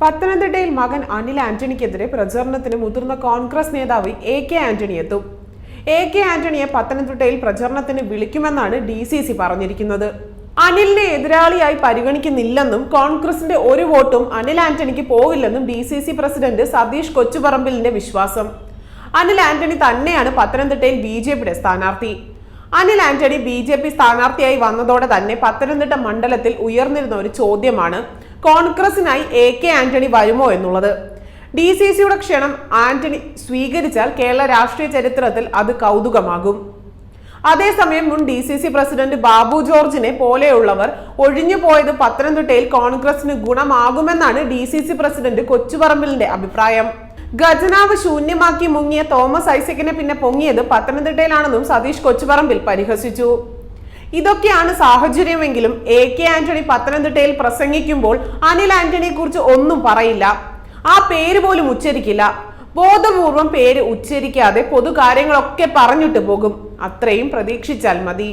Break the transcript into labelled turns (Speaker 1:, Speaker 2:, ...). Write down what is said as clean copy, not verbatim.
Speaker 1: പത്തനംതിട്ടയിൽ മകൻ അനിൽ ആന്റണിക്കെതിരെ പ്രചരണത്തിന് മുതിർന്ന കോൺഗ്രസ് നേതാവ് AK ആന്റണി എത്തും. AK ആന്റണിയെ പത്തനംതിട്ടയിൽ പ്രചരണത്തിന് വിളിക്കുമെന്നാണ് DCC പറഞ്ഞിരിക്കുന്നത്. അനിലിനെ എതിരാളിയായി പരിഗണിക്കുന്നില്ലെന്നും കോൺഗ്രസിന്റെ ഒരു വോട്ടും അനിൽ ആന്റണിക്ക് പോകില്ലെന്നും DCC പ്രസിഡന്റ് സതീഷ് കൊച്ചുപറമ്പിലിന്റെ വിശ്വാസം. അനിൽ ആന്റണി തന്നെയാണ് പത്തനംതിട്ടയിൽ BJPയുടെ സ്ഥാനാർത്ഥി. അനിൽ ആന്റണി BJP സ്ഥാനാർത്ഥിയായി വന്നതോടെ തന്നെ പത്തനംതിട്ട മണ്ഡലത്തിൽ ഉയർന്നിരുന്ന ഒരു ചോദ്യമാണ് കോൺഗ്രസിനായി AK ആന്റണി വരുമോ എന്നുള്ളത്. DCCയുടെ ക്ഷണം ആന്റണി സ്വീകരിച്ചാൽ കേരള രാഷ്ട്രീയ ചരിത്രത്തിൽ അത് കൗതുകമാകും. അതേസമയം മുൻ DCC പ്രസിഡന്റ് ബാബു ജോർജിനെ പോലെയുള്ളവർ ഒഴിഞ്ഞു പോയത് പത്തനംതിട്ടയിൽ കോൺഗ്രസിന് ഗുണമാകുമെന്നാണ് DCC പ്രസിഡന്റ് കൊച്ചുപറമ്പിലിന്റെ അഭിപ്രായം. ഖജനാവ് ശൂന്യമാക്കി മുങ്ങിയ തോമസ് ഐസക്കിനെ പിന്നെ പൊങ്ങിയത് പത്തനംതിട്ടയിലാണെന്നും സതീഷ് കൊച്ചുപറമ്പിൽ പരിഹസിച്ചു. ഇതൊക്കെയാണ് സാഹചര്യമെങ്കിലും AK ആന്റണി പത്തനംതിട്ടയിൽ പ്രസംഗിക്കുമ്പോൾ അനിൽ ആന്റണിയെ കുറിച്ച് ഒന്നും പറയില്ല. ആ പേര് പോലും ഉച്ചരിക്കില്ല. ബോധപൂർവം പേര് ഉച്ചരിക്കാതെ പൊതുകാര്യങ്ങളൊക്കെ പറഞ്ഞിട്ട് പോകും. അത്രയും പ്രതീക്ഷിച്ചാൽ മതി.